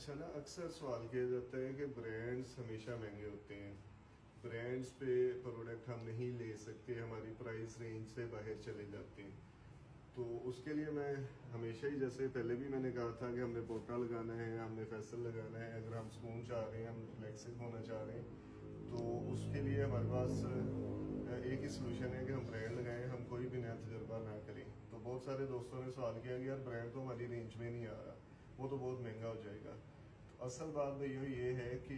अच्छा ना, अक्सर सवाल किया जाता है कि ब्रांड्स हमेशा महंगे होते हैं, ब्रांड्स पे प्रोडक्ट हम नहीं ले सकते, हमारी प्राइस रेंज से बाहर चले जाते हैं। तो उसके लिए मैं हमेशा ही, जैसे पहले भी मैंने कहा था कि हमने पोटा लगाना है, हमने फैसल लगाना है, अगर हम स्पून चाह रहे हैं, हम फ्लेक्सिबल होना चाह रहे हैं, तो उसके लिए हमारे पास एक ही सोल्यूशन है कि हम ब्रांड लगाएं, हम कोई भी नया तजुर्बा ना करें। तो बहुत सारे दोस्तों ने सवाल किया कि यार ब्रांड तो हमारी रेंज में नहीं आ रहा, वो तो बहुत महंगा हो जाएगा। तो असल बात भैया ये है कि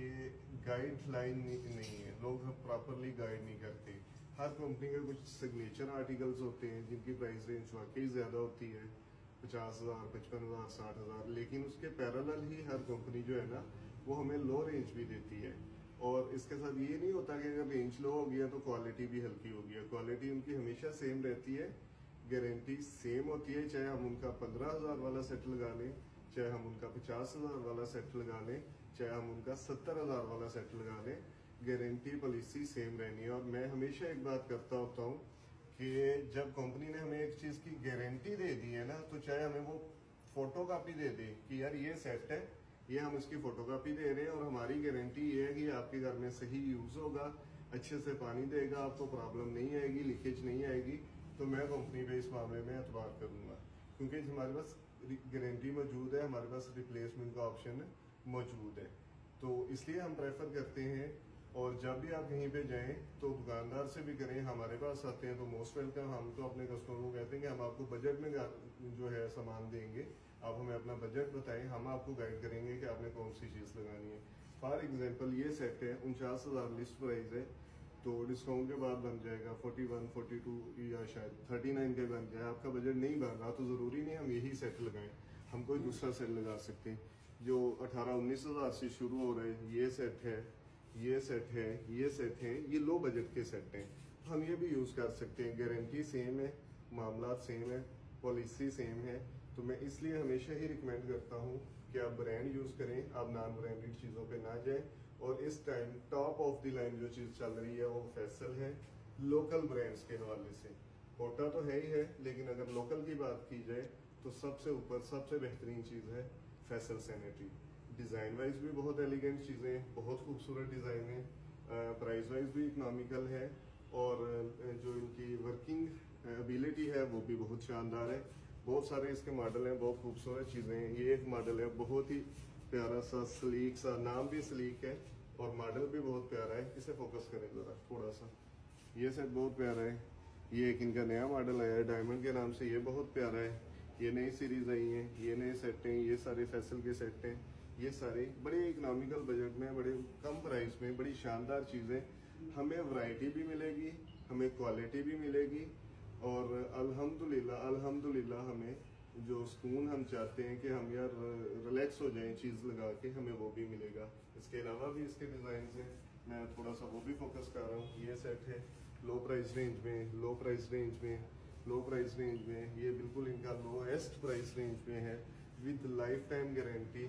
गाइडलाइन नहीं है, लोग प्रॉपरली गाइड नहीं करते। हर कंपनी के कुछ सिग्नेचर आर्टिकल्स होते हैं जिनकी प्राइस रेंज वाकई ज़्यादा होती है, 50,000, 55,000, 60,000, लेकिन उसके पैरेलल ही हर कंपनी जो है ना वो हमें लो रेंज भी देती है। और इसके साथ ये नहीं होता कि अगर रेंज लो हो गया तो क्वालिटी भी हल्की हो गई है, क्वालिटी उनकी हमेशा सेम रहती है, गारंटी सेम होती है, चाहे हम उनका 15,000 वाला सेट लगा लें, चाहे हम उनका 50,000 वाला सेट लगा लें, चाहे हम उनका 70,000 वाला सेट लगा लें, गारंटी पॉलिसी सेम रहनी है। और मैं हमेशा एक बात करता होता हूँ कि जब कंपनी ने हमें एक चीज़ की गारंटी दे दी है ना, तो चाहे हमें वो फोटो कापी दे दे कि यार ये सेट है, ये हम इसकी फोटोकॉपी दे रहे हैं और हमारी गारंटी ये है कि आपके घर में सही यूज होगा, अच्छे से पानी देगा, आपको प्रॉब्लम नहीं आएगी, लीकेज नहीं आएगी, तो मैं कंपनी पे इस मामले में एतबार करूंगा, क्योंकि हमारे पास गारंटी मौजूद है, हमारे पास रिप्लेसमेंट का ऑप्शन मौजूद है। तो इसलिए हम प्रेफर करते हैं। और जब भी आप कहीं पे जाएं तो दुकानदार से भी करें, हमारे पास आते हैं तो मोस्ट वेलकम। हम तो अपने कस्टमर को कहते हैं कि हम आपको बजट में जो है सामान देंगे, आप हमें अपना बजट बताएं, हम आपको गाइड करेंगे कि आपने कौन सी चीज़ लगानी है। फॉर एग्जांपल ये सेट है 49,000 लिस्ट प्राइस है, तो डिस्काउंट के बाद बन जाएगा 41, 42 या शायद 39 के बन जाए। आपका बजट नहीं बन रहा तो ज़रूरी नहीं हम यही सेट लगाएं, हम कोई दूसरा सेट लगा सकते हैं। जो 18-19,000 से शुरू हो रहे हैं, ये सेट है, ये सेट है, ये सेट है, ये लो बजट के सेट हैं, हम ये भी यूज़ कर सकते हैं। गारंटी सेम है, मामला सेम है, पॉलिसी सेम है। तो मैं इसलिए हमेशा ही रिकमेंड करता हूँ कि आप ब्रांड यूज़ करें, आप नॉन ब्रांडेड चीज़ों पे ना जाएं। और इस time top of the line जो चीज़ चल रही है वो फैसल है, लोकल ब्रांड्स के हवाले से। होटा तो है ही है, लेकिन अगर लोकल की बात की जाए तो सबसे ऊपर सबसे बेहतरीन चीज़ है फैसल सैनिटरी। डिज़ाइन वाइज भी बहुत एलिगेंट चीज़ें, बहुत खूबसूरत डिज़ाइन है, प्राइस वाइज भी इकोनॉमिकल है, और जो इनकी वर्किंग एबिलिटी है वो भी बहुत शानदार है। बहुत सारे इसके मॉडल हैं, बहुत खूबसूरत चीज़ें हैं। ये एक मॉडल है, बहुत ही प्यारा सा, स्लीक सा, नाम भी स्लीक है और मॉडल भी बहुत प्यारा है। इसे फोकस करें ज़रा थोड़ा सा, ये सेट बहुत प्यारा है। ये एक इनका नया मॉडल आया है डायमंड के नाम से, ये बहुत प्यारा है। ये नई सीरीज आई है, ये नए सेट हैं, ये सारे फैसल के सेट हैं, ये सारे बड़े इकोनॉमिकल बजट में, बड़े कम प्राइस में, बड़ी शानदार चीज़ें। हमें वैरायटी भी मिलेगी, हमें क्वालिटी भी मिलेगी, और अल्हम्दुलिल्लाह अल्हम्दुलिल्लाह हमें जो सुकून हम चाहते हैं कि हम यार रिलैक्स हो जाएं चीज़ लगा के, हमें वो भी मिलेगा। इसके अलावा भी इसके डिज़ाइन से मैं थोड़ा सा वो भी फोकस कर रहा हूँ। ये सेट है लो प्राइस रेंज में, लो प्राइस रेंज में, लो प्राइस रेंज में, ये बिल्कुल इनका लोएस्ट प्राइस रेंज में है, with life time guarantee,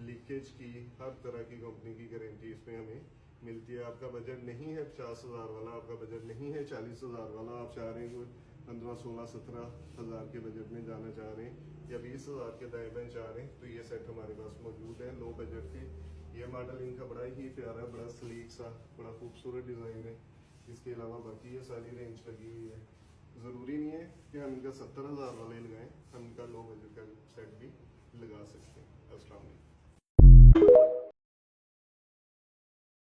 leakage की, हर तरह की कंपनी की गारंटी इसमें हमें मिलती है। आपका बजट नहीं है 50,000 वाला, आपका बजट नहीं है 40,000 वाला, आप चाह रहे हैं 15, 16, 17,000 के बजट में जाना चाह रहे हैं, या 20,000 के दाएं चाह रहे हैं, तो ये सेट हमारे पास मौजूद है लो बजट के। ये मॉडल इनका बड़ा ही प्यारा, बड़ा स्लीक सा, बड़ा खूबसूरत डिज़ाइन है। इसके अलावा बाकी ये सारी रेंज लगी हुई है। ज़रूरी नहीं है कि हम इनका 70,000 वाले लगाएं, हम इनका लो बजट का सेट भी लगा सकते हैं।